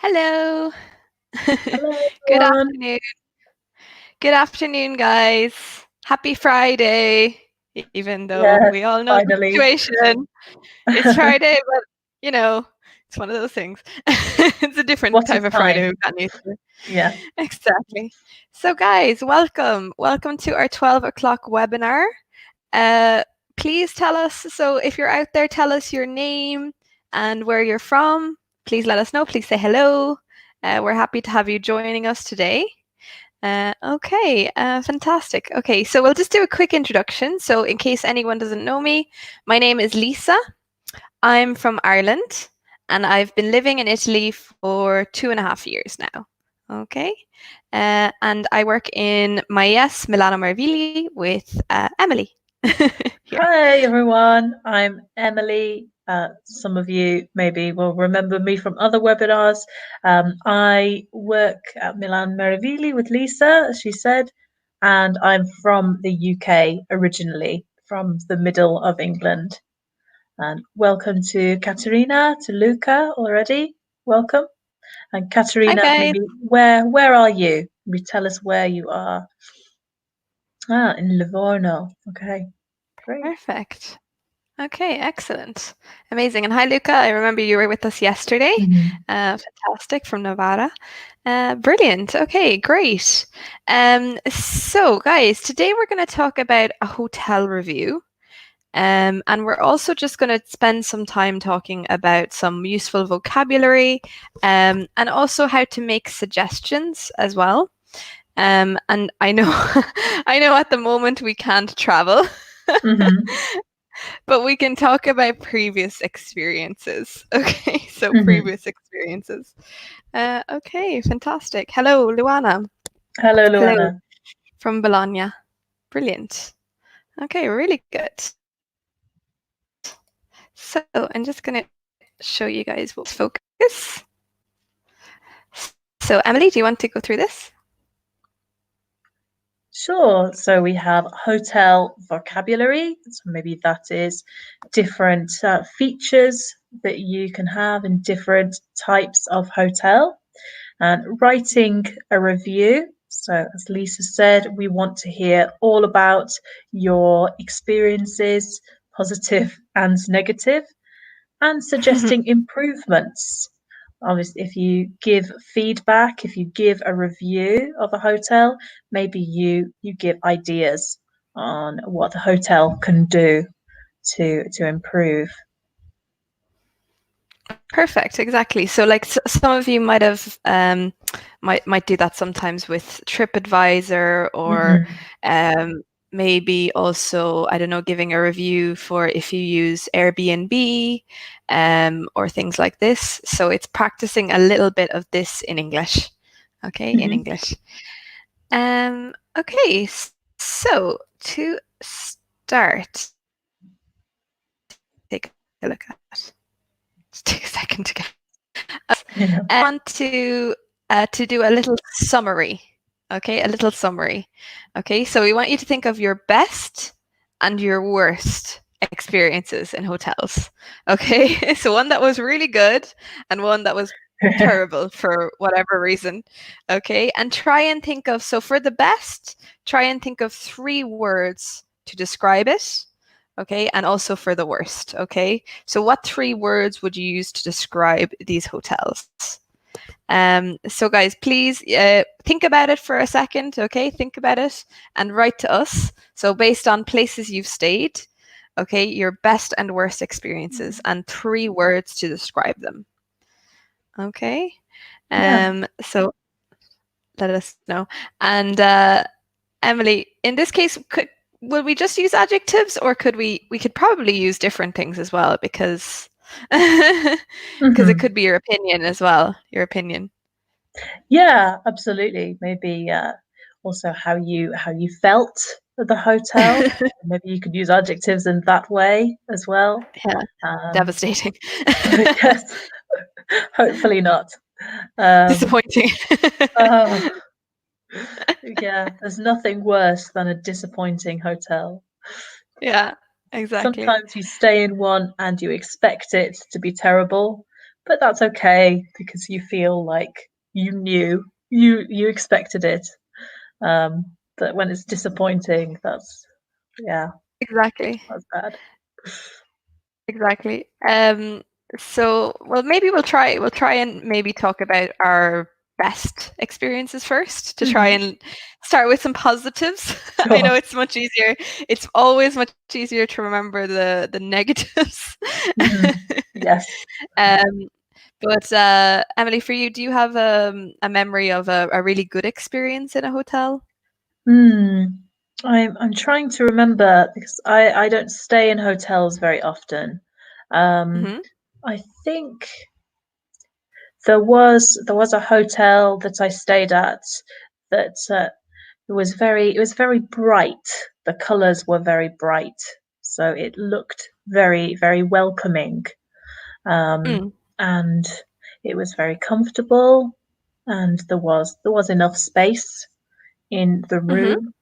Hello. Hello, Good everyone. afternoon. Good afternoon, guys. Happy Friday, even though Yes, we all know the finally. situation. It's Friday, but you know, it's one of those things. It's a different What a type of Friday time. we've gotten used to. Yeah. Exactly. So, guys, welcome. Welcome to our 12 o'clock webinar. Uh, please tell us, so if you're out there, tell us your name and where you're from. Please let us know. Please say hello. We're happy to have you joining us today. Fantastic. Okay, so we'll just do a quick introduction. So, in case anyone doesn't know me, my name is Lisa. I'm from Ireland and I've been living in Italy for 2.5 years now. Okay, and I work in Maies Milano Marvili with Emily here. Hi, everyone. I'm Emily. Some of you maybe will remember me from other webinars. I work at Milan Meravigli with Lisa, as she said, and I'm from the UK originally, from the middle of England. And welcome to Katerina, to Luca already. Welcome. And Hi, Katerina, guys. maybe where are you? Maybe tell us where you are. Ah, in Livorno. Okay, great. Perfect. Okay, excellent. Amazing. And hi, Luca. I remember you were with us yesterday. Mhm. Fantastic from Navarra. Brilliant. Okay, great. So, guys, today we're going to talk about a hotel review. And we're also just going to spend some time talking about some useful vocabulary and also how to make suggestions as well. And I know, I know at the moment we can't travel. Mhm. But we can talk about previous experiences. Okay, so Mhm. previous experiences. Okay, fantastic. Hello, Luana. Hello, Hello Luana. from Bologna. Brilliant. Okay, really good. So I'm just going to show you guys what focus. So Emily, do you want to go through this? Sure. So we have hotel vocabulary. So maybe that is different features that you can have in different types of hotel. And writing a review. So, as Lisa said, we want to hear all about your experiences, positive and negative, and suggesting improvements. Obviously, if you give feedback, if you give a review of a hotel, maybe you give ideas on what the hotel can do to improve. Perfect, exactly. So, like some of you might have might do that sometimes with TripAdvisor, or Mhm. maybe also, I don't know, giving a review for if you use Airbnb or things like this. So it's practicing a little bit of this in English. Okay, in Mhm. English. Okay, so to start, take a look at. Just take a second to get. Yeah. I want to do a little summary. Okay, a little summary. Okay, so we want you to think of your best and your worst experiences in hotels. Okay, so one that was really good and one that was terrible for whatever reason. Okay, and try and think of, so for the best, try and think of 3 words to describe it. Okay, and also for the worst. Okay, so what 3 words would you use to describe these hotels? So guys, please think about it for a second. Okay, think about it and write to us. So based on places you've stayed, okay, your best and worst experiences and 3 words to describe them. Okay, Yeah. so let us know. And Emily, in this case, will we just use adjectives, or could we could probably use different things as well, because because it Mhm. could be your opinion as well, your opinion. Yeah, absolutely. Maybe also how you felt at the hotel. Maybe you could use adjectives in that way as well. Yeah, Um, devastating. yes, hopefully not. Um, Disappointing. oh, yeah, there's nothing worse than a disappointing hotel. Yeah, exactly. Sometimes you stay in one and you expect it to be terrible, but that's okay because you feel like you knew, you expected it. But when it's disappointing, yeah, Exactly. that's bad. Exactly. So, well, maybe we'll try and maybe talk about our best experiences first to try Mhm. and start with some positives. I know Sure. it's much easier. It's always much easier to remember the negatives. Mhm. Yes. Um, but Emily, for you, do you have a memory of a really good experience in a hotel? Hmm. I'm trying to remember because I don't stay in hotels very often. Um, Hmm. I think there was a hotel that I stayed at that it was very bright. The colors were very bright, so it looked very very welcoming. Um, Mm. and it was very comfortable, and there was enough space in the Hmm. room.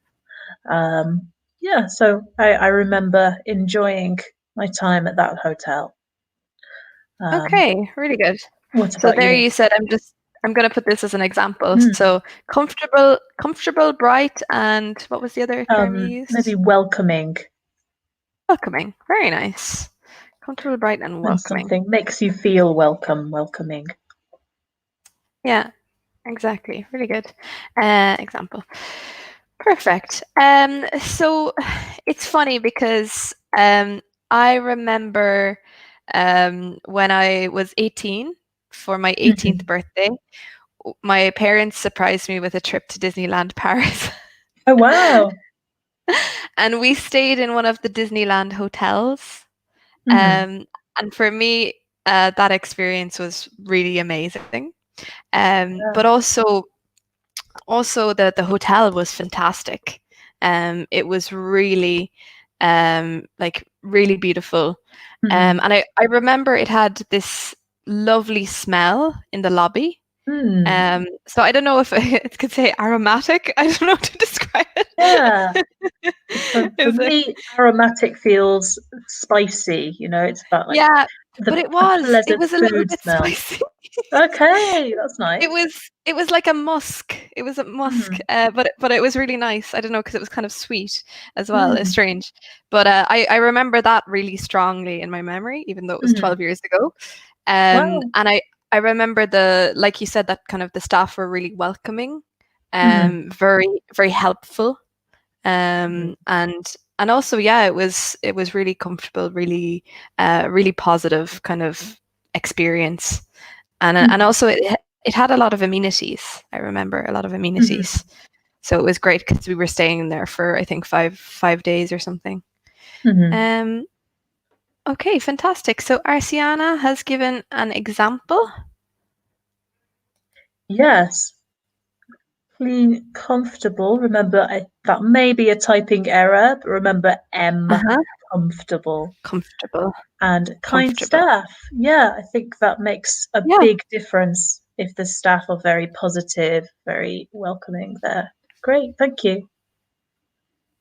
Yeah, so I remember enjoying my time at that hotel. Um, Okay, really good. what So about there you? you said I'm going to put this as an example. Hmm. So comfortable, bright, and what was the other term you Maybe used? welcoming Welcoming. Very nice. Comfortable, bright, and when welcoming. something makes you feel welcoming. Yeah, exactly. Really good example. Perfect. So it's funny because I remember when I was 18 for my 18th Mhm. birthday, my parents surprised me with a trip to Disneyland Paris. Oh wow. And we stayed in one of the Disneyland hotels. Mhm. Um, and for me, that experience was really amazing. But Yeah. also the hotel was fantastic. It was really like really beautiful. Mhm. And I remember it had this lovely smell in the lobby. Hmm. So I don't know if I could say aromatic. I don't know how to describe it. Yeah. For Is it? me, aromatic feels spicy. It's about like Yeah, the but it a was. It pleasant was a little food bit smell. spicy. Okay, that's It nice. was it was like a musk. It was a musk, Mhm. but it was really nice. I don't know because it was kind of sweet as well. It's Mm. strange, but I remember that really strongly in my memory, even though it was Mhm. 12 years ago. Wow. And I remember like you said, that kind of the staff were really welcoming, Mhm. very very helpful, Mhm. and also yeah, it was really comfortable, really really positive kind of experience, and Mhm. also it had a lot of amenities. I remember a lot of Mhm. amenities, so it was great because we were staying there for I think five days or something. Mhm. Um, okay, fantastic. So Arciana has given an example. Yes. Clean, comfortable. Remember, that may be a typing error, but remember M, Uh-huh. comfortable. Comfortable. And kind Comfortable. staff. Yeah, I think that makes a Yeah. big difference if the staff are very positive, very welcoming there. Great, thank you.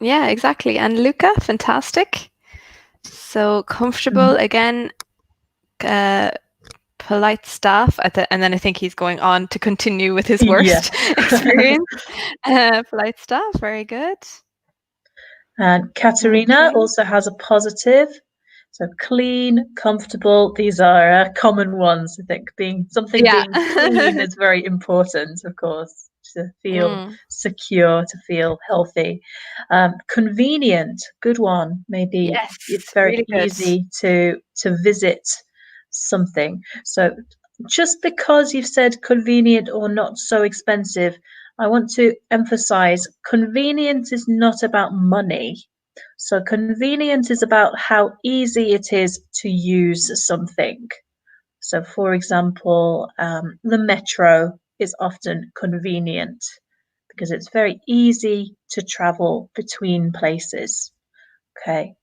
Yeah, exactly. And Luca, fantastic. So comfortable Mhm. again, uh, polite staff, and then I think he's going on to continue with his Yeah. worst experience. Polite staff, very good. And Katerina Okay. also has a positive. So clean, comfortable. These are common ones, I think. Something Yeah. being clean is very important, of course, to feel Mm, secure, to feel healthy. Convenient, good one. Maybe yes, it's very really good. easy to visit something. So just because you've said convenient or not so expensive, I want to emphasize convenience is not about money. So convenient is about how easy it is to use something. So, for example, the metro is often convenient because it's very easy to travel between places. Okay,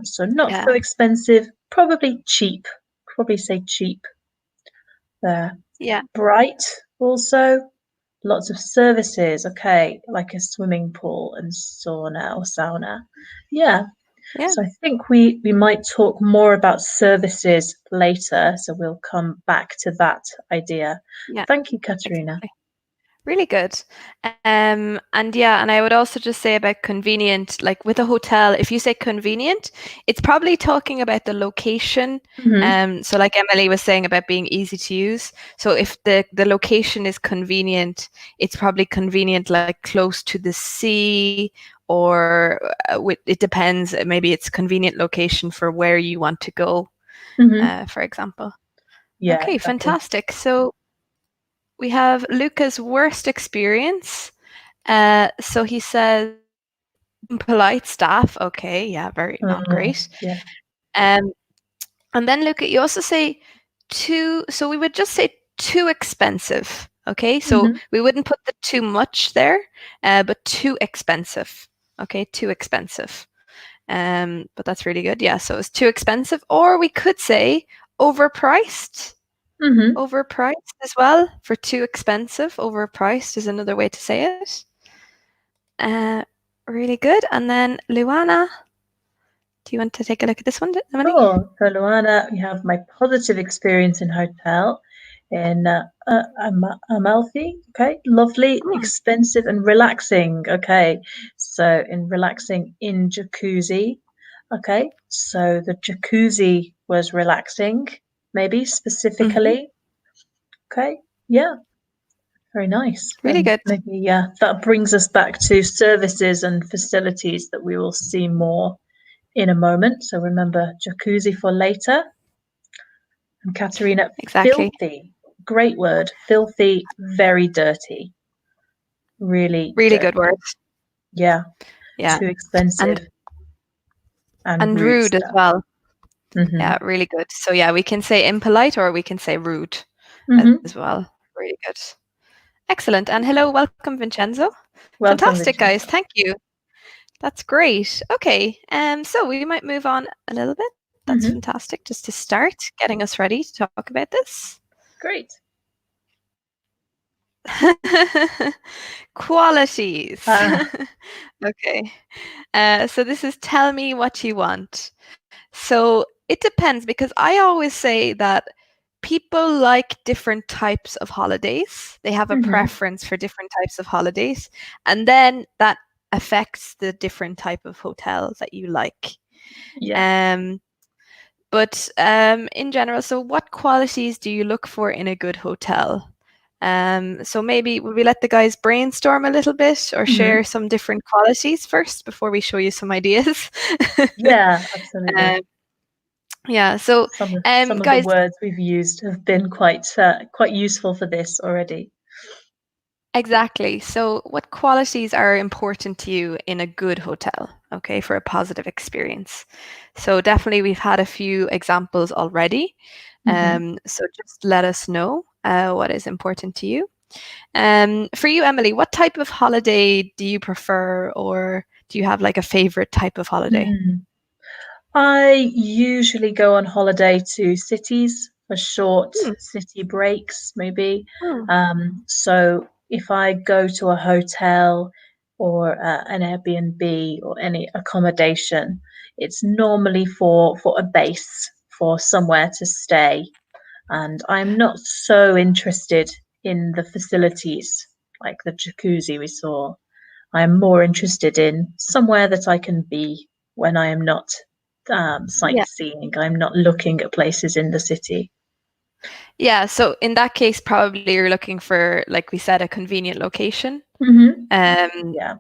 so not Yeah. so expensive, probably cheap. Probably say cheap there. Yeah. Bright also. Lots of services, okay, like a swimming pool and sauna or sauna. Yeah. Yeah. So I think we might talk more about services later. So we'll come back to that idea. Yeah, Thank you, Katerina. exactly. Really good. And yeah, and I would also just say about convenient, like with a hotel, if you say convenient, it's probably talking about the location. Hmm. So like Emily was saying about being easy to use. So if the location is convenient, it's probably convenient like close to the sea, or it depends. Maybe it's convenient location for where you want to go, Hmm. for example. Yeah, Okay, exactly. fantastic. So we have Luca's worst experience. So he says polite staff. Okay, yeah, very not great. Yeah. Um, and then Luca, you also say too. So we would just say too expensive. Okay, so Hmm. we wouldn't put the too much there, but too expensive. Okay, too expensive. But that's really good. Yeah, so it's too expensive, or we could say overpriced. Hmm. Overpriced as well, for too expensive. Overpriced is another way to say it. Uh, Really good. And then Luana, do you want to take a look at this one, Emily? Sure. So, Luana, we have my positive experience in hotel in Amalfi. Okay, lovely, Mm, expensive, and relaxing. Okay, so in relaxing in jacuzzi. Okay, so the jacuzzi was relaxing, maybe mhm. specifically. Okay, yeah, very nice. Really And good. maybe, yeah, that brings us back to services and facilities that we will see more in a moment. So remember jacuzzi for later. And Katerina, Exactly. filthy, great word. Filthy, very dirty, really Really good dirty. word. Yeah, Yeah. too expensive And and and rude rude as stuff. well. Hmm. Yeah, really good. So yeah, we can say impolite or we can say rude Hmm. as well. Really good. Excellent. And hello, welcome, Vincenzo. Welcome, Fantastic, guys. Vincenzo. Thank you. That's great. Okay. So we might move on a little bit. That's Hmm. fantastic. Just to start getting us ready to talk about this. Great. Qualities. Ah. Okay. So this is tell me what you want. So it depends because I always say that people like different types of holidays. They have a Hmm. preference for different types of holidays. And then that affects the different type of hotel that you like. Yeah. Um, but in general, so what qualities do you look for in a good hotel? So maybe will we let the guys brainstorm a little bit or Hmm. share some different qualities first before we show you some ideas? Yeah, absolutely. um, yeah. So Some of the guys, words we've used have been quite useful for this already. exactly. So what qualities are important to you in a good hotel? Okay, for a positive experience. So definitely, we've had a few examples already. Hmm. So just let us know what is important to you. For you, Emily, what type of holiday do you prefer, or do you have like a favorite type of holiday? I usually go on holiday to cities for short Hmm, city breaks, maybe. hmm, So if I go to a hotel or an Airbnb or any accommodation, it's normally for a base, for somewhere to stay. And I'm not so interested in the facilities like the jacuzzi we saw. I'm more interested in somewhere that I can be when I am not yeah. sightseeing. I'm not looking at places in the city. Yeah, so in that case, probably you're looking for, like we said, a convenient location. Hmm. Um, Yeah.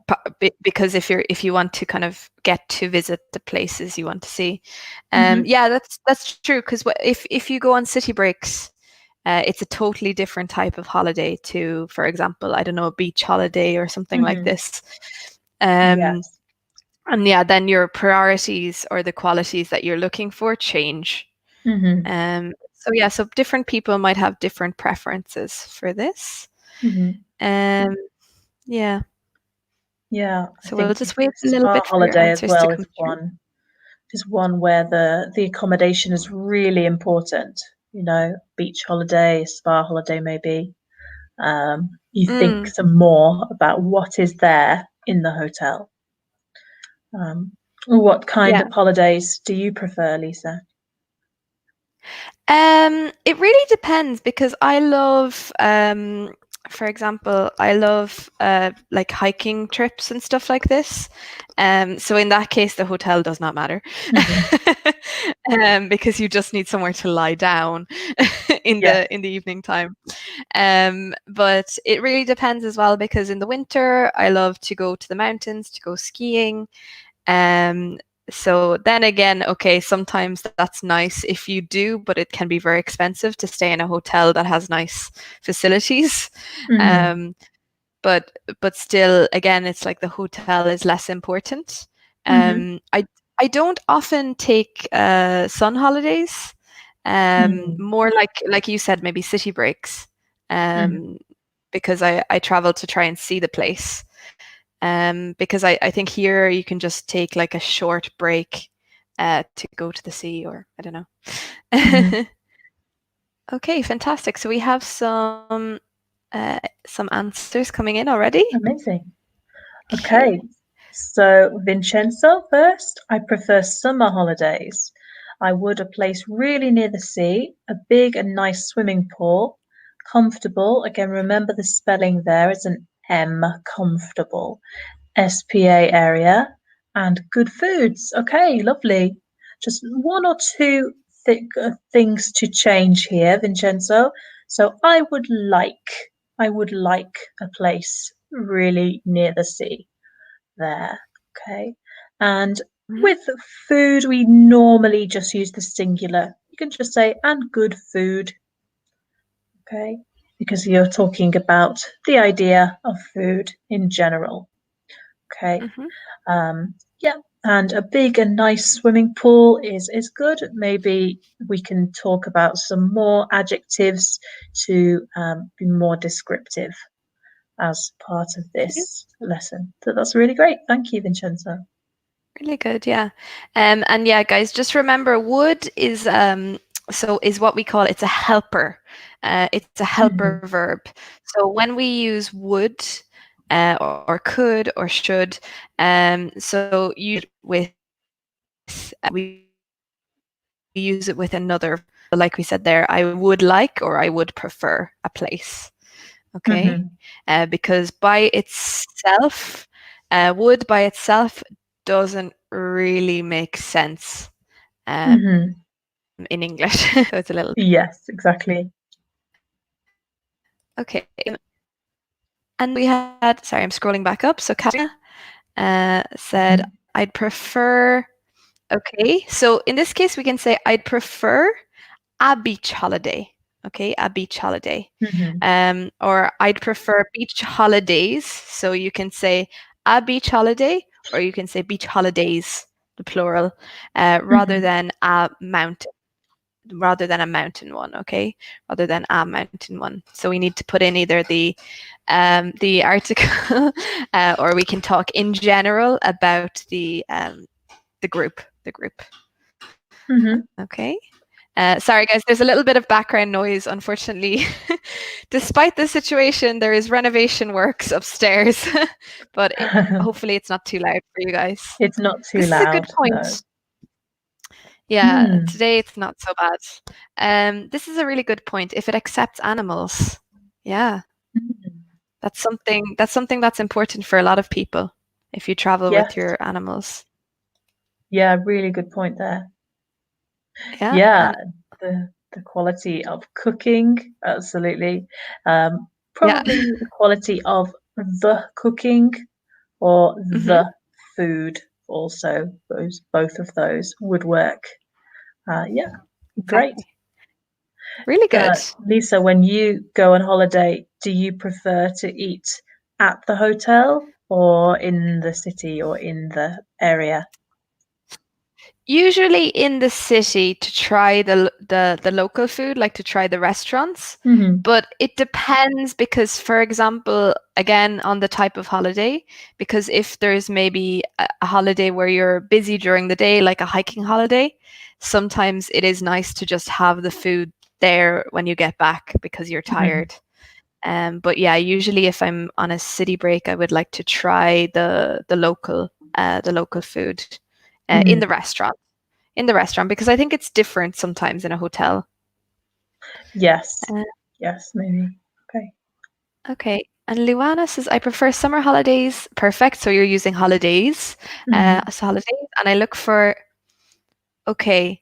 because if you want to kind of get to visit the places you want to see, Hmm. yeah, that's true. Because if you go on city breaks, it's a totally different type of holiday to, for example, I don't know, a beach holiday or something like Hmm. this. Um, Yes. and yeah, then your priorities or the qualities that you're looking for change. Hmm. So yeah, so different people might have different preferences for this. Hmm. Um, yeah. Yeah. I So we'll think just wait a little spa bit for your holiday as answers to well come through. is one where the accommodation is really important. You know, beach holiday, spa holiday maybe. You think Mm, some more about what is there in the hotel. Um, What kind Yeah. of holidays do you prefer, Lisa? It really depends because I love, for example, I love like hiking trips and stuff like this. So in that case, the hotel does not matter, because you just need somewhere to lie down in Yes. the evening time. But it really depends as well because in the winter, I love to go to the mountains to go skiing. Um, so then again, okay, sometimes that's nice if you do, but it can be very expensive to stay in a hotel that has nice facilities. Mhm. Um, but still, again, it's like the hotel is less important. Mhm. I don't often take sun holidays. Mhm. More like you said, maybe city breaks. Mhm. Because I travel to try and see the place. Because I think here you can just take like a short break to go to the sea, or I don't Mhm. know. Okay, fantastic. So we have some answers coming in already. Amazing. Okay. Okay. So, Vincenzo first. I prefer summer holidays. I would a place really near the sea, a big and nice swimming pool, comfortable. Again, remember the spelling there is an M, comfortable. SPA area, and good foods. Okay, lovely. Just one or two things to change here, Vincenzo. So I would like a place really near the sea there. Okay. And Mhm. with food, we normally just use the singular. You can just say, and good food. Okay. Because you're talking about the idea of food in general. Okay. Mhm. Yeah, and a big and nice swimming pool is good. Maybe we can talk about some more adjectives to be more descriptive as part of Okay. this lesson. So that's really great. Thank you, Vincenzo. Really good, yeah. And yeah, guys, just remember would is is what we call it's a helper. It's a helper Mhm. verb. So when we use would or could or should, so you with we use it with another, like we said there, I would like or I would prefer a place. Okay, Mhm. because by itself, would by itself doesn't really make sense um, Mhm. in English. So it's a little Yes, exactly. okay. And we had, sorry, I'm scrolling back up. So Katarina said, Mhm. I'd prefer. Okay, so in this case, we can say I'd prefer a beach holiday. Okay, a beach holiday. Mhm. Or I'd prefer beach holidays. So you can say a beach holiday, or you can say beach holidays, the plural, Mhm. rather than a mountain one. Okay, rather than a mountain one. So we need to put in either the article, or we can talk in general about the group. The group. Mhm. Okay. Sorry, guys, there's a little bit of background noise, unfortunately. Despite the situation, there is renovation works upstairs, but hopefully it's not too loud for you guys. It's not too This is a good loud, no. point. Yeah, Hmm. today it's not so bad. This is a really good point. If it accepts animals, yeah, Mhm. that's something that's important for a lot of people if you travel with Yes. your animals. Yeah, really good point there. Yeah, Yeah, and the quality of cooking, absolutely. yeah. Probably the quality of the cooking or Hmm. the food also. Those both of those would work. Yeah, great. Exactly. Really good. Lisa, when you go on holiday, do you prefer to eat at the hotel or in the city or in the area? Usually in the city to try the local food, like to try the restaurants. Hmm. But it depends because, for example, again, on the type of holiday, because if there's maybe a holiday where you're busy during the day, like a hiking holiday, sometimes it is nice to just have the food there when you get back because you're Hmm. tired. But yeah, usually if I'm on a city break, I would like to try the local food in the restaurant. In the restaurant, because I think it's different sometimes in a hotel. Yes. Uh, Yes, maybe. Okay. Okay. And Luana says, I prefer summer holidays. Perfect. So you're using holidays. So holidays. And I look for, okay.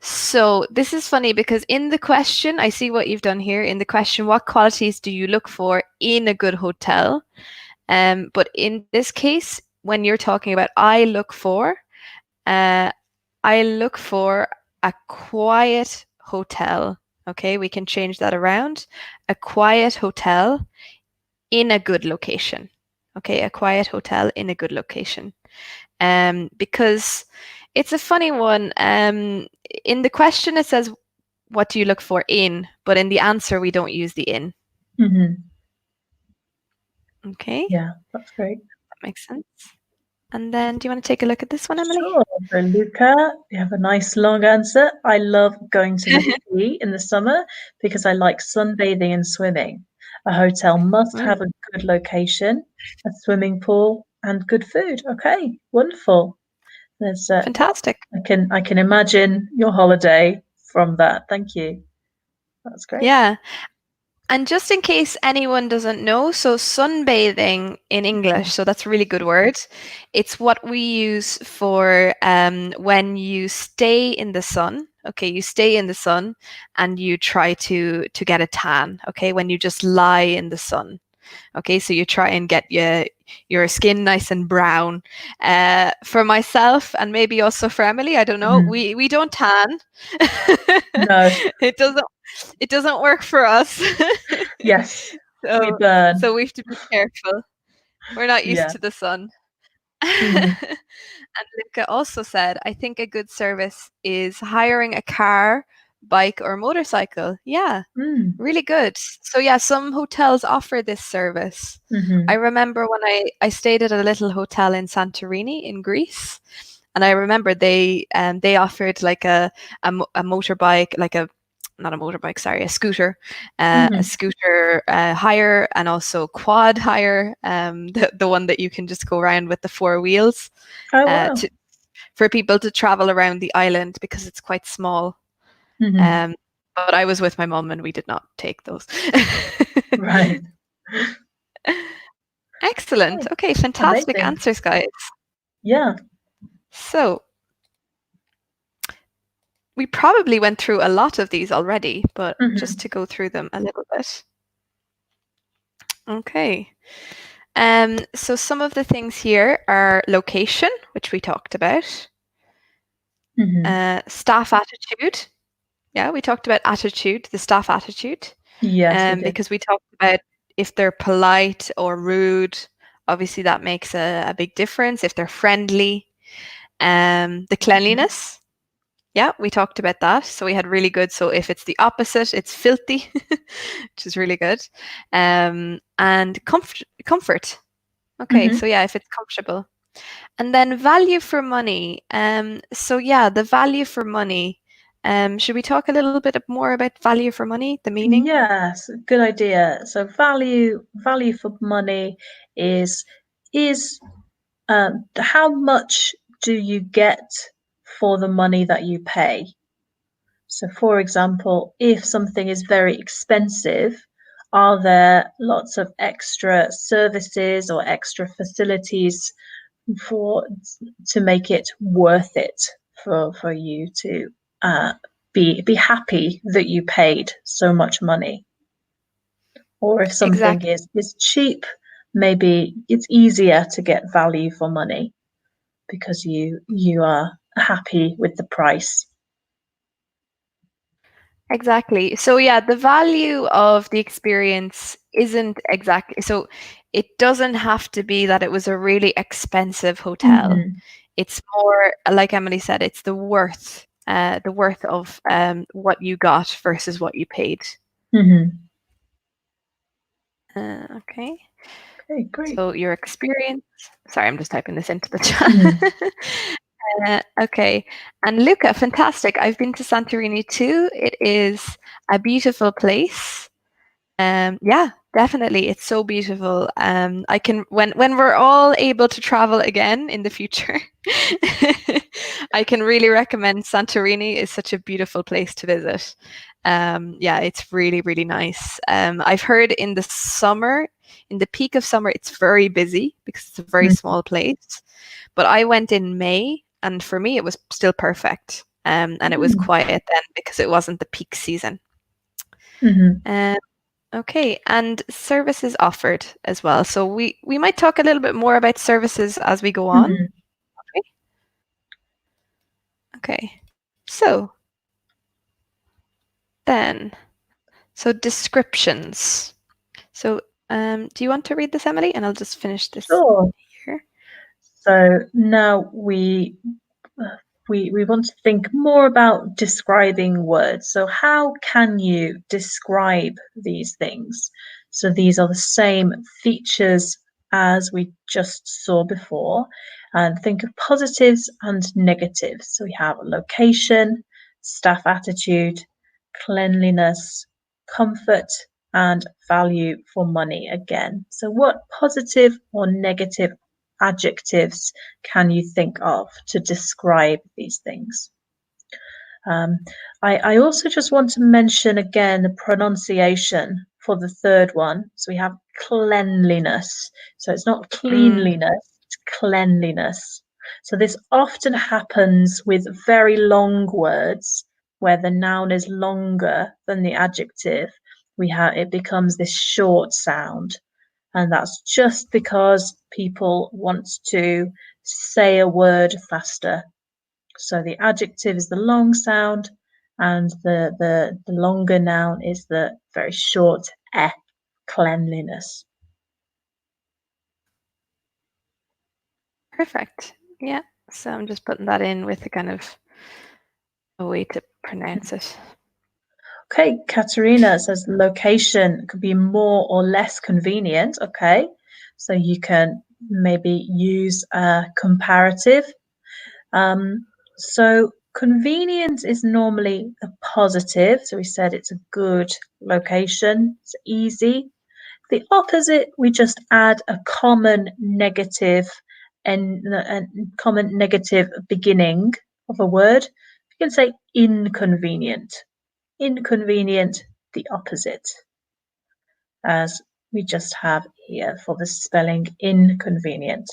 So this is funny because in the question, I see what you've done here. In the question, what qualities do you look for in a good hotel? But in this case, when you're talking about uh, I look for a quiet hotel. Okay, we can change that around. A quiet hotel in a good location. Okay, a quiet hotel in a good location. Because it's a funny one. In the question, it says, what do you look for in? But in the answer, we don't use the in. Okay. Yeah, that's great. That makes sense. And then do you want to take a look at this one, Emily? Sure. So, Luca, you have a nice long answer. I love going to the sea in the summer because I like sunbathing and swimming. A hotel must have a good location, a swimming pool, and good food. Okay, wonderful. There's Fantastic. I can imagine your holiday from that. Thank you. That's great. Yeah. And just in case anyone doesn't know, so sunbathing in English, so that's a really good word. It's what we use for when you stay in the sun. Okay, you stay in the sun and you try to get a tan. Okay, when you just lie in the sun. Okay, so you try and get your skin nice and brown. For myself and maybe also for Emily, I don't know. We don't tan. No, it doesn't work for us. yes, we so, burn. so we have to be careful. We're not used Yeah. to the sun. And Luca also said, I think a good service is hiring a car, bike, or motorcycle. Yeah, really good. So yeah, some hotels offer this service. I remember when I stayed at a little hotel in Santorini in Greece, and I remember they offered like a motorbike, like a not a motorbike, sorry, a scooter, hire, and also quad hire, the one that you can just go around with the four wheels, Oh, wow. for people to travel around the island because it's quite small. But I was with my mum and we did not take those. Right. Excellent. Okay, fantastic Amazing. answers, guys. Yeah. So we probably went through a lot of these already, but just to go through them a little bit. Okay. So some of the things here are location, which we talked about. Staff attitude. Yeah, we talked about attitude, the staff attitude. Yes, because we talked about if they're polite or rude, obviously that makes a big difference. If they're friendly, the cleanliness. Yeah, we talked about that. So we had really good. So if it's the opposite, it's filthy, which is really good. And comfort. Okay, so yeah, if it's comfortable. And then value for money. So yeah, the value for money. Should we talk a little bit more about value for money, the meaning? Yes, good idea. So value for money is how much do you get for the money that you pay? So, for example, if something is very expensive, are there lots of extra services or extra facilities to make it worth it for you to be happy that you paid so much money? Or if something is cheap, maybe it's easier to get value for money because you are happy with the price. Exactly. So yeah, the value of the experience isn't exactly, so it doesn't have to be that it was a really expensive hotel. It's more, like Emily said, it's the worth of what you got versus what you paid. Okay. Okay, great. So your experience. Sorry, I'm just typing this into the chat. Okay. And Luca, fantastic. I've been to Santorini too. It is a beautiful place. Yeah, definitely. It's so beautiful. I can when we're all able to travel again in the future, I can really recommend Santorini is such a beautiful place to visit. Yeah, it's really, really nice. I've heard in the summer, in the peak of summer, it's very busy because it's a very Mm. small place. But I went in May, and for me, it was still perfect. And it was Mm. quiet then because it wasn't the peak season. Mhm. Okay, and services offered as well. So we might talk a little bit more about services as we go on. Mhm. Okay, so then, so descriptions. So do you want to read this, Emily? And I'll just finish this Sure. here. So now we want to think more about describing words. So how can you describe these things? So these are the same features as we just saw before. And think of positives and negatives. So we have location, staff attitude, cleanliness, comfort, and value for money again. So what positive or negative adjectives can you think of to describe these things? Um, I also just want to mention again the pronunciation for the third one. So we have cleanliness. So it's not Mm, cleanliness, it's cleanliness. So this often happens with very long words where the noun is longer than the adjective. It becomes this short sound. And that's just because people want to say a word faster. So the adjective is the long sound, and the longer noun is the very short e, cleanliness. perfect. Yeah. So I'm just putting that in with a kind of a way to pronounce it. Okay, Katerina says location could be more or less convenient. Okay, so you can maybe use a comparative. So convenient is normally a positive. So we said it's a good location, it's easy. The opposite, we just add a common negative and a common negative beginning of a word. You can say inconvenient. Inconvenient, the opposite, as we just have here for the spelling inconvenient.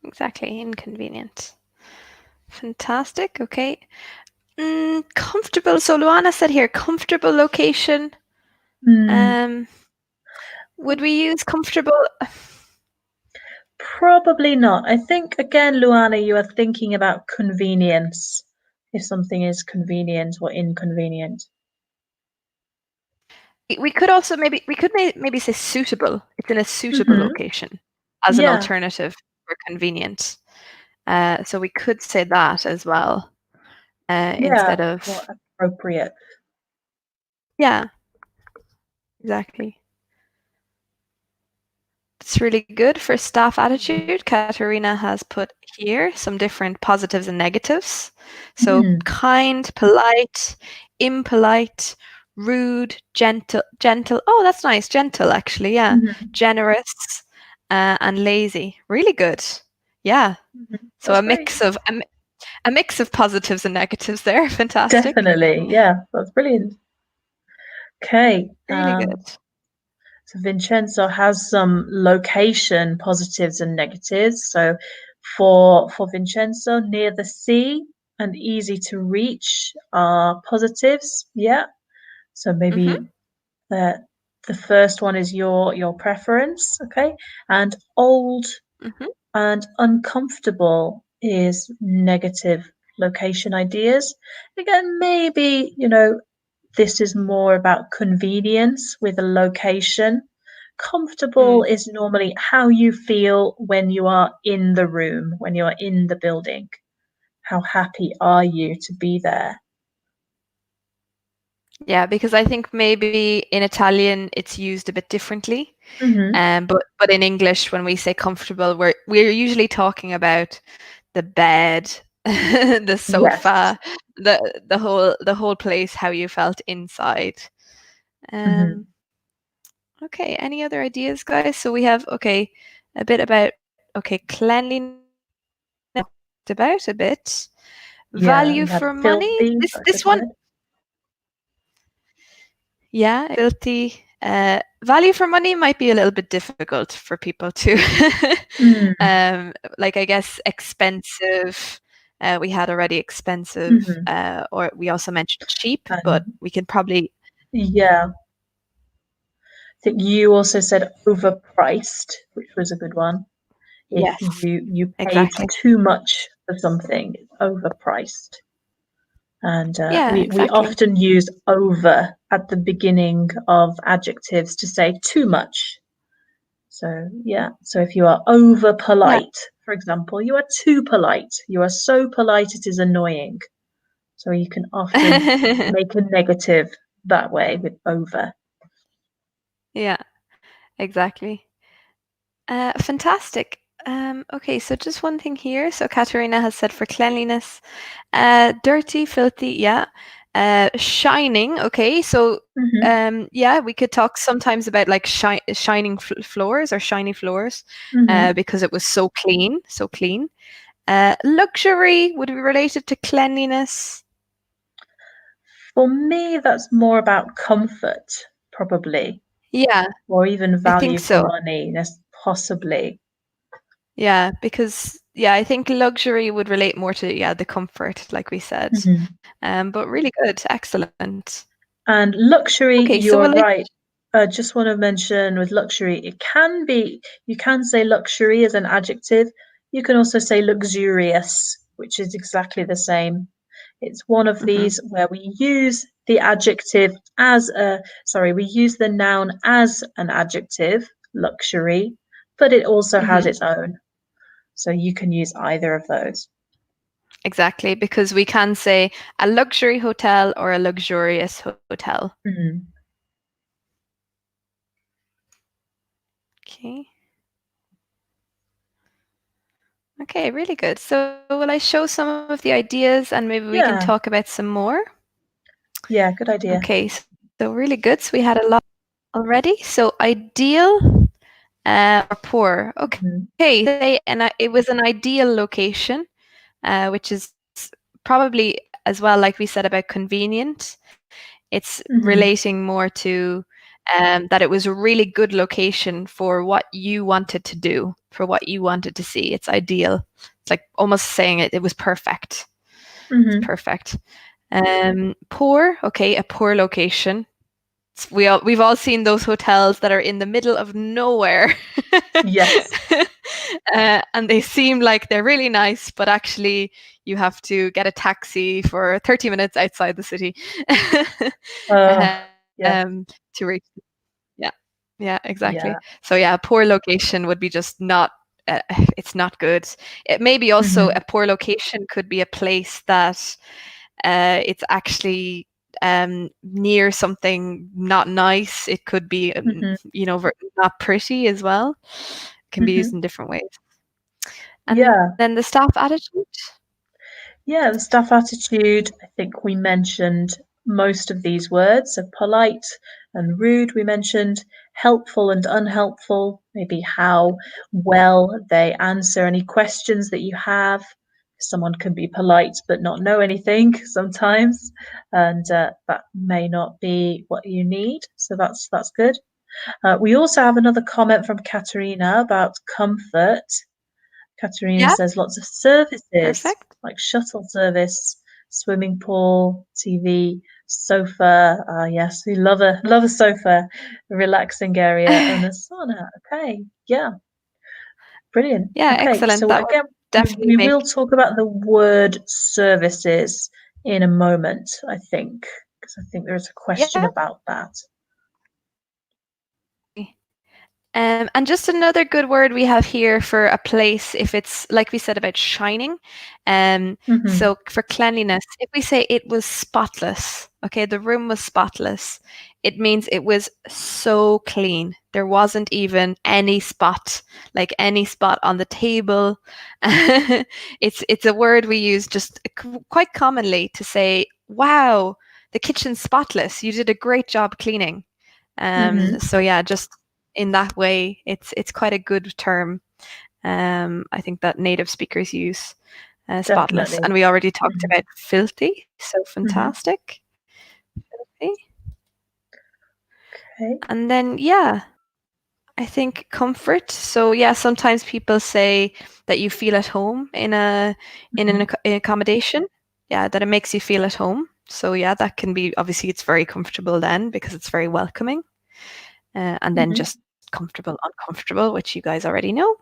Exactly, inconvenient. Fantastic. Okay. Comfortable. So Luana said here, comfortable location. Hmm. Um, would we use comfortable? Probably not. I think, again, Luana, you are thinking about convenience. If something is convenient or inconvenient. We could also maybe say suitable. It's in a suitable Hmm. location as an Yeah, alternative for convenient. So we could say that as well yeah, instead more of appropriate. yeah, exactly. It's really good for staff attitude. Katerina has put here some different positives and negatives. So Mm. kind, polite, impolite, rude, gentle. Oh, that's nice. Gentle, actually. Yeah. Mhm. Generous and lazy. Really good. Yeah. Mhm. So That's great. a mix of positives and negatives there. Fantastic. Definitely. Yeah, that's brilliant. Okay. Really good. So Vincenzo has some location positives and negatives. So for Vincenzo, near the sea and easy to reach are positives. Yeah. So Mm-hmm. maybe the first one is your preference. Okay. And old Mm-hmm. and uncomfortable is negative location ideas. Again, maybe, this is more about convenience with a location. Comfortable Mm. is normally how you feel when you are in the room, when you are in the building. How happy are you to be there? Yeah, because I think maybe in Italian it's used a bit differently. Hmm. But in English, when we say comfortable, we're usually talking about the bed, the sofa, the whole place, how you felt inside. Mhm. Okay, any other ideas, guys? So we have a bit about cleanliness about a bit. Yeah, Value we had for money. filthy. This That's a this good one, word. yeah, filthy. Value for money might be a little bit difficult for people to Mm. like, I guess expensive. We had already expensive, Mhm. or we also mentioned cheap, but And we can probably yeah, I think you also said overpriced, which was a good one. If yes, you paid exactly. too much for something, it's overpriced. And Yeah, we exactly. often use over at the beginning of adjectives to say too much. So yeah, so if you are over Yeah. polite, for example, you are too polite. You are so polite it is annoying. So you can often make a negative that way with over. Yeah, exactly. Fantastic. Okay, so just one thing here. So Katerina has said for cleanliness, dirty, filthy, yeah. Shining, okay. So Hmm. yeah, we could talk sometimes about like shining floors or shiny floors, Hmm. because it was so clean, so clean. Luxury would be related to cleanliness. For me, that's more about comfort, probably, Yeah, or even I think value for so. money, possibly. Yeah, because yeah, I think luxury would relate more to the comfort, like we said. Hmm. But really good, excellent. And luxury, Okay, you so are will I? right. I just want to mention with luxury, it can be, you can say luxury as an adjective. You can also say luxurious, which is exactly the same. It's one of Mhm, these where we use the adjective as a, sorry, we use the noun as an adjective, luxury, but it also has mhm, its own. So you can use either of those. exactly, because we can say a luxury hotel or a luxurious hotel. Mm. Okay. Okay, really good. So will I show some of the ideas and maybe we can Yeah, talk about some more? yeah, good idea. Okay, so really good. So we had a lot already. So ideal, or poor. Mhm. Okay, it was an ideal location, which is probably as well, like we said about convenient. It's Mhm. relating more to that it was a really good location for what you wanted to do, for what you wanted to see. It's ideal. It's like almost saying it was perfect. It's Mhm. perfect. Poor, okay, a poor location. We've all seen those hotels that are in the middle of nowhere. Yes. And they seem like they're really nice, but actually you have to get a taxi for 30 minutes outside the city Uh, yes. to reach. Yeah, yeah, exactly. Yeah. So yeah, a poor location would be just not. Uh, it's not good. It maybe also Mhm. a poor location could be a place that it's actually near something not nice. It could be, Mhm. not pretty as well. Can be used Mhm. in different ways. And Yeah. then the staff attitude. Yeah, the staff attitude, I think we mentioned most of these words. So polite and rude, we mentioned helpful and unhelpful, maybe how well they answer any questions that you have. Someone can be polite but not know anything sometimes, and that may not be what you need. So that's good. We also have another comment from Katerina about comfort. Katerina Yeah, says lots of services perfect. like shuttle service, swimming pool, TV, sofa. Ah, yes, we love a sofa, a relaxing area, and a sauna. Okay, yeah, brilliant. Yeah, Okay, excellent. so That would again, definitely we make. will talk about the word services in a moment, I think, because I think there's a question Yeah. about that. And just another good word we have here for a place, if it's like we said about shining. Hmm. So for cleanliness, if we say it was spotless, Okay, the room was spotless. It means it was so clean. There wasn't even any spot, like any spot on the table. It's a word we use just quite commonly to say, "Wow, the kitchen's spotless. You did a great job cleaning." Mm-hmm. So yeah, just in that way, it's quite a good term. I think that native speakers use spotless, Definitely. and we already talked Mm-hmm. about filthy. So Mm-hmm. fantastic. Okay. Okay. And then, yeah, I think comfort. So yeah, sometimes people say that you feel at home in Mm-hmm. an accommodation. Yeah, that it makes you feel at home. So yeah, that can be obviously it's very comfortable then because it's very welcoming. And then Mm-hmm. just comfortable, uncomfortable, which you guys already know.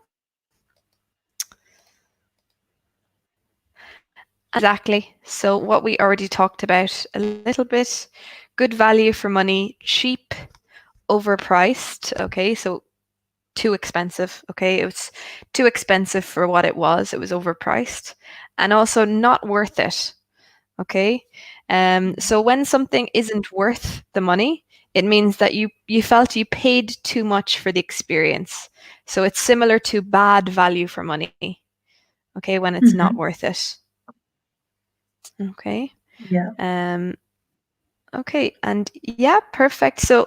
Exactly. So what we already talked about a little bit, good value for money, cheap, overpriced. Okay, so too expensive. Okay, it was too expensive for what it was. It was overpriced, and also not worth it. Okay, so when something isn't worth the money, it means that you felt you paid too much for the experience. So it's similar to bad value for money. Okay, when it's not Mm-hmm. worth it. Okay. Yeah. Um. Okay, and yeah, perfect. So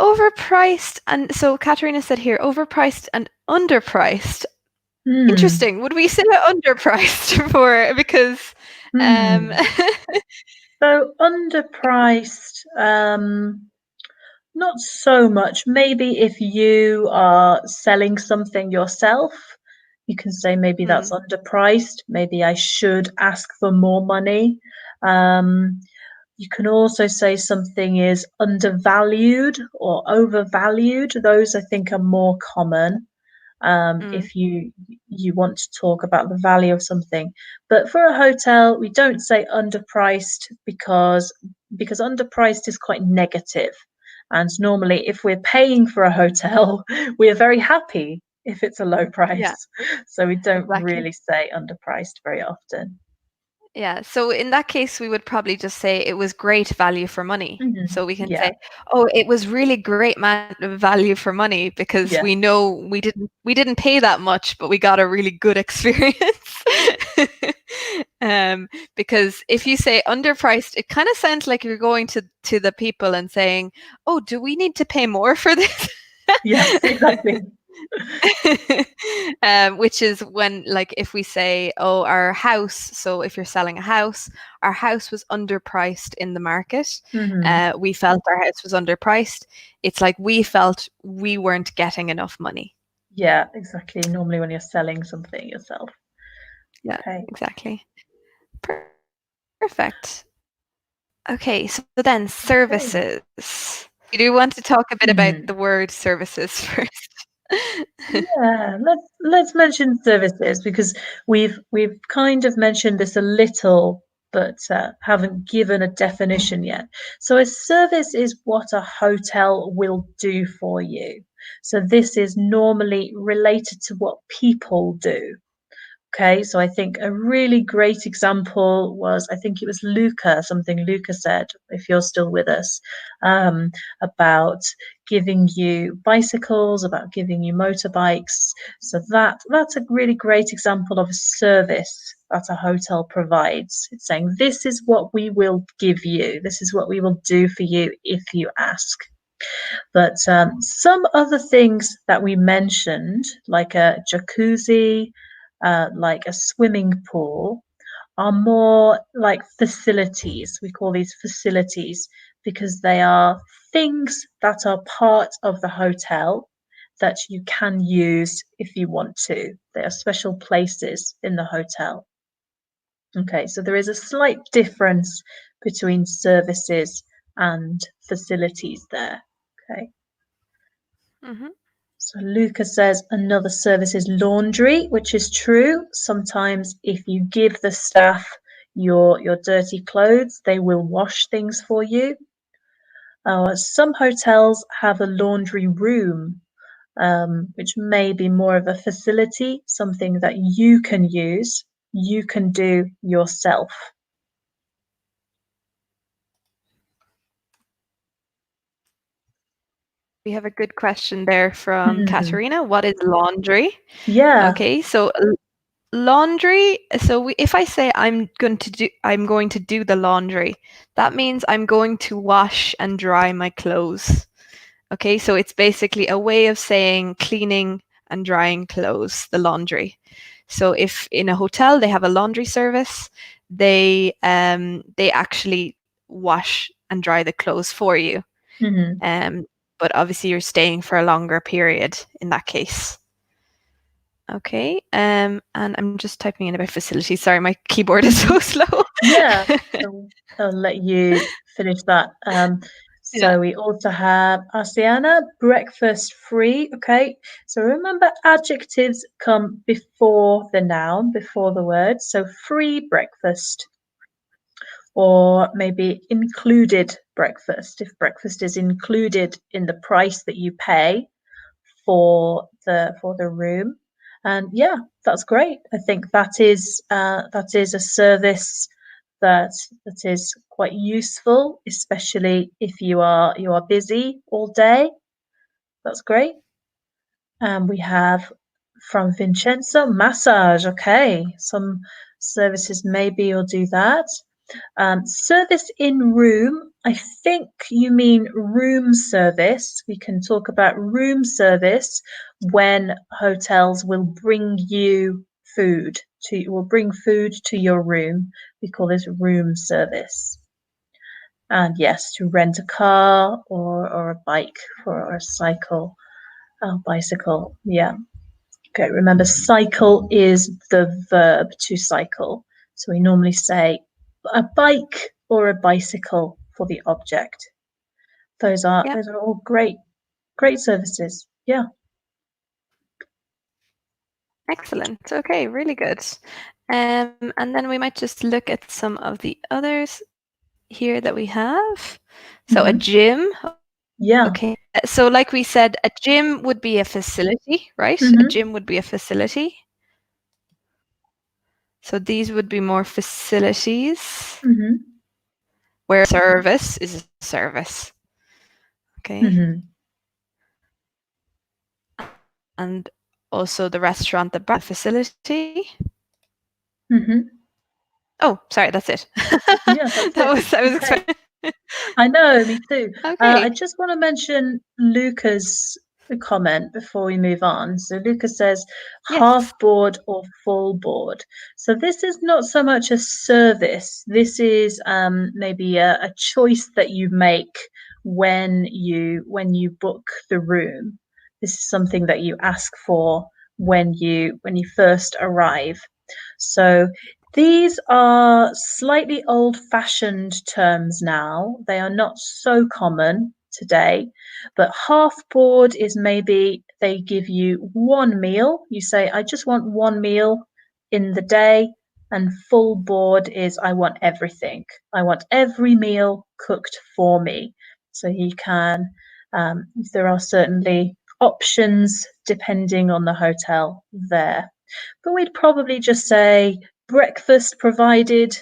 overpriced, and so Katerina said here, overpriced and underpriced. Hmm. Interesting. Would we say underpriced for because um Hmm. So underpriced, not so much. Maybe if you are selling something yourself, you can say maybe that's hmm, underpriced. Maybe I should ask for more money. Um, you can also say something is undervalued or overvalued. Those I think are more common mm, if you want to talk about the value of something. But for a hotel, we don't say underpriced because underpriced is quite negative. And normally, if we're paying for a hotel, we are very happy if it's a low yeah, price. So we don't exactly. really say underpriced very often. Yeah. So in that case, we would probably just say it was great value for money. Hmm. So we can Yeah, say, "Oh, it was really great value for money because yeah, we know we didn't pay that much, but we got a really good experience." Because if you say underpriced, it kind of sounds like you're going to the people and saying, "Oh, do we need to pay more for this?" yes, exactly. Which is when, like, if we say, oh, our house, so if you're selling a house, our house was underpriced in the market. Hmm. We felt our house was underpriced. It's like we felt we weren't getting enough money. Yeah, exactly. Normally, when you're selling something yourself. Yeah, Okay. exactly. Perfect. Okay, so then Okay. services. You do want to talk a bit about Hmm. the word services first. Yeah, let's mention services because we've kind of mentioned this a little, but haven't given a definition yet. So a service is what a hotel will do for you. So this is normally related to what people do. Okay, so I think a really great example was, I think it was Luca, something Luca said, if you're still with us, um, about giving you bicycles, about giving you motorbikes. So that's a really great example of a service that a hotel provides. It's saying, this is what we will give you, this is what we will do for you if you ask. But some other things that we mentioned, like a jacuzzi, like a swimming pool, are more like facilities. We call these facilities because they are things that are part of the hotel that you can use if you want to. They are special places in the hotel. Okay, so there is a slight difference between services and facilities there. Okay. Hmm. So Lucas says another service is laundry, which is true. Sometimes if you give the staff your dirty clothes, they will wash things for you. Some hotels have a laundry room, which may be more of a facility, something that you can use, you can do yourself. we have a good question there from Mm. Katerina. What is laundry? Yeah. Okay, so laundry. So if I say I'm going to do the laundry, that means I'm going to wash and dry my clothes. Okay, so it's basically a way of saying cleaning and drying clothes, the laundry. So if in a hotel they have a laundry service, they actually wash and dry the clothes for you. Mm-hmm. But obviously you're staying for a longer period in that case. Okay, and I'm just typing in about facilities. Sorry, my keyboard is so slow. Yeah, I'll let you finish that. Yeah. So we also have Asiana, breakfast free. Okay, so remember adjectives come before the noun, before the word. So free breakfast, or maybe included breakfast, if breakfast is included in the price that you pay for the room. And yeah, that's great. I think that is a service that is quite useful, especially if you are busy all day. That's great. And we have from Vincenzo massage. Okay, some services maybe you'll do that. Service in room, I think you mean room service. We can talk about room service when hotels will bring you food will bring food to your room. We call this room service. And yes, to rent a car or a bike or a cycle, bicycle. Yeah. Okay, remember cycle is the verb to cycle. So we normally say a bike or a bicycle for the object. Those are all great services. Yeah. Excellent. Okay, really good. And then we might just look at some of the others here that we have. So a gym. Yeah. Okay. So like we said, a gym would be a facility, right? A gym would be a facility. So these would be more facilities where service is a service. Okay. And also the restaurant, the bar facility. Oh, sorry, that's it. Yeah, that's I was okay. expecting. I know, me too. Okay. I just want to mention Luca's comment before we move on. So Luca says half Yes. board or full board. So this is not so much a service. This is maybe a choice that you make when you book the room. This is something that you ask for when you first arrive. So these are slightly old-fashioned terms now. They are not so common today, but half board is maybe they give you one meal. You say, I just want one meal in the day, and full board is I want everything. I want every meal cooked for me. So you can, there are certainly options depending on the hotel there. But we'd probably just say breakfast provided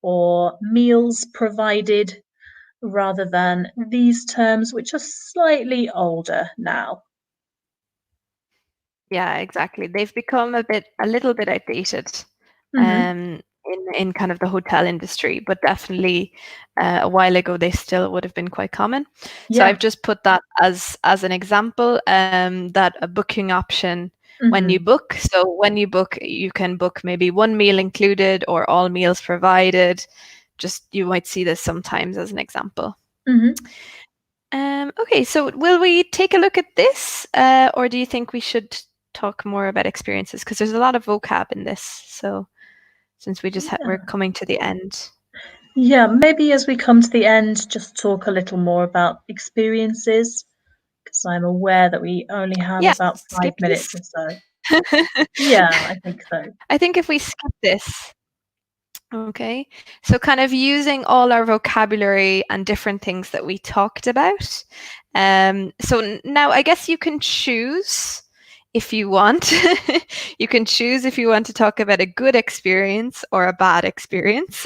or meals provided rather than these terms, which are slightly older now. Yeah, exactly. They've become a little bit outdated in kind of the hotel industry, but definitely a while ago they still would have been quite common. So I've just put that as an example, that a booking option when you book. So when you book, you can book maybe one meal included or all meals provided. Just you might see this sometimes as an example. Okay, so will we take a look at this, or do you think we should talk more about experiences? Because there's a lot of vocab in this. So since we just we're coming to the end. Yeah, maybe as we come to the end, just talk a little more about experiences, because I'm aware that we only have about 5 minutes or so. Yeah, I think so. I think if we skip this, okay, so kind of using all our vocabulary and different things that we talked about. So now I guess you can choose if you want. You can choose if you want to talk about a good experience or a bad experience.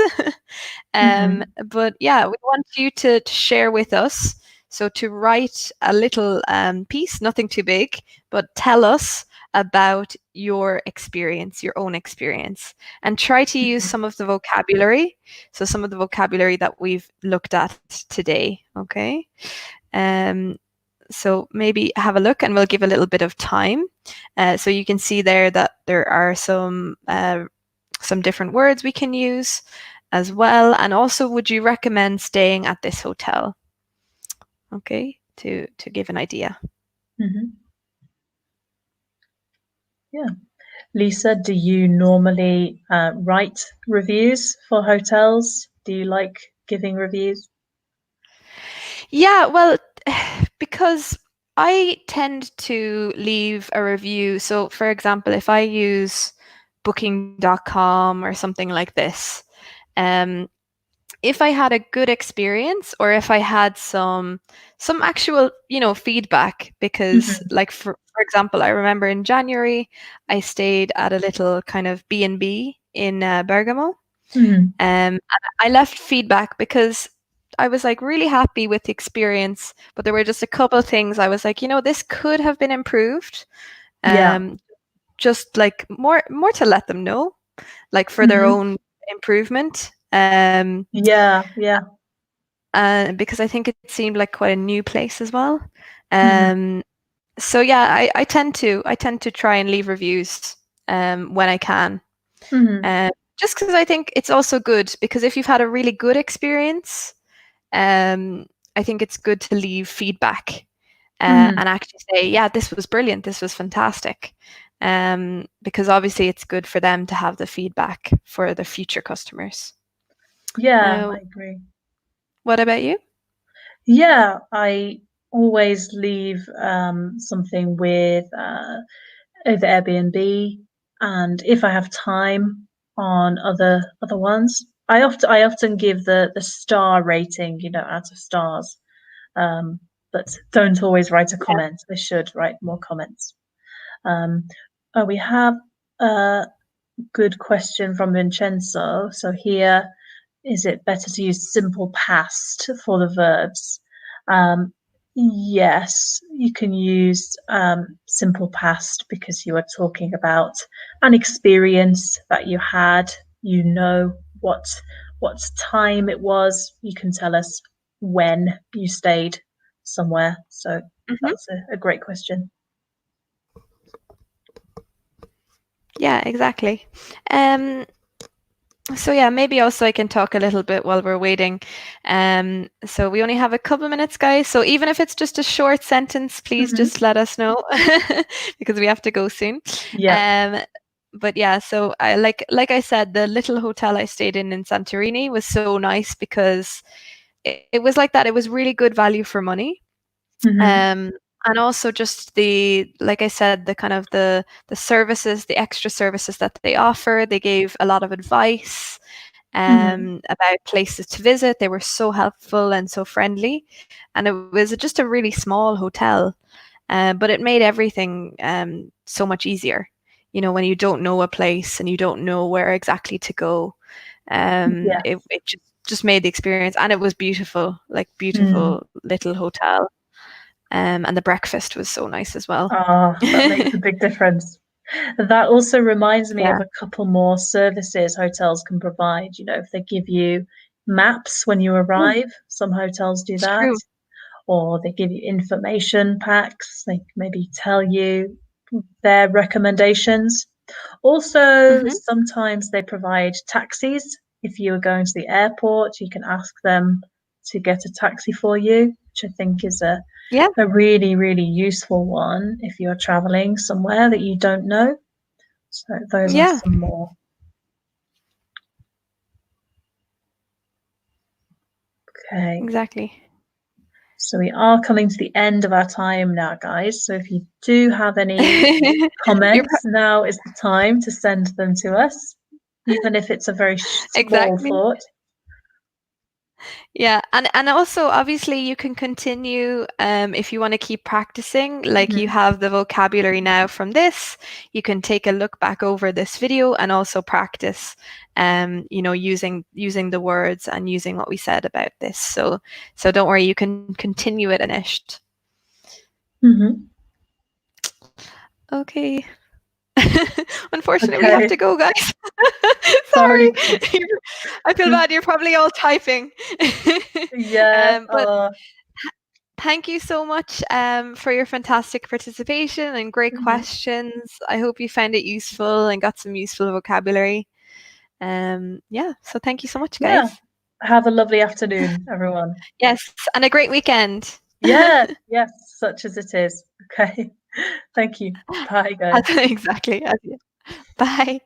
But yeah, we want you to share with us. So to write a little piece, nothing too big, but tell us about your experience, your own experience, and try to use some of the vocabulary. So some of the vocabulary that we've looked at today, okay? So maybe have a look, and we'll give a little bit of time. So you can see there that there are some different words we can use as well. And also, would you recommend staying at this hotel? Okay, to give an idea. Yeah. Lisa, do you normally write reviews for hotels? Do you like giving reviews? Yeah, well, because I tend to leave a review. So, for example, if I use booking.com or something like this, if I had a good experience, or if I had some actual, feedback, because like for example, I remember in January I stayed at a little kind of B&B in Bergamo. And I left feedback because I was like really happy with the experience, but there were just a couple of things I was like, this could have been improved. Yeah. Just like more to let them know, like for their own improvement. Yeah. Because I think it seemed like quite a new place as well. So yeah, I tend to try and leave reviews when I can. Just because I think it's also good, because if you've had a really good experience, I think it's good to leave feedback and actually say, yeah, this was brilliant, this was fantastic. Because obviously it's good for them to have the feedback for the future customers. Yeah, I agree. What about you? Yeah, I always leave something with over Airbnb, and if I have time on other ones, I often give the star rating, out of stars. But don't always write a comment. I should write more comments. We have a good question from Vincenzo. So here, is it better to use simple past for the verbs? Yes, you can use simple past because you are talking about an experience that you had. You know what time it was. You can tell us when you stayed somewhere. So that's a great question. Yeah, exactly. So yeah, maybe also I can talk a little bit while we're waiting. So we only have a couple of minutes, guys. So even if it's just a short sentence, please just let us know because we have to go soon. Yeah. But yeah, so I like I said, the little hotel I stayed in Santorini was so nice because it was like that. It was really good value for money. And also just like I said, the kind of the services, the extra services that they offer. They gave a lot of advice about places to visit. They were so helpful and so friendly. And it was just a really small hotel, but it made everything so much easier. When you don't know a place and you don't know where exactly to go, it just made the experience, and it was beautiful, like beautiful little hotel. And the breakfast was so nice as well. Oh, that makes a big difference. That also reminds me of Yeah. a couple more services hotels can provide. If they give you maps when you arrive, some hotels do that. True. Or they give you information packs. They maybe tell you their recommendations. Also, sometimes they provide taxis. If you are going to the airport, you can ask them to get a taxi for you, which I think is a really, really useful one if you're traveling somewhere that you don't know. So those are some more. Okay. Exactly. So we are coming to the end of our time now, guys. So if you do have any comments, now is the time to send them to us, even if it's a very small thought. Yeah, and also obviously you can continue if you want to keep practicing. Like you Mhm. have the vocabulary now from this, you can take a look back over this video and also practice, using the words and using what we said about this. So don't worry, you can continue it finished. Mhm. Okay. Unfortunately, we have Okay. to go, guys. Sorry. Sorry. I feel bad. You're probably all typing. Yeah. But thank you so much for your fantastic participation and great Mhm. questions. I hope you found it useful and got some useful vocabulary. Yeah, so thank you so much, Yeah. guys. Have a lovely afternoon, everyone. Yes, and a great weekend. Yeah. Yes. Such as it is. Okay. Thank you. Bye, guys. Exactly. Bye.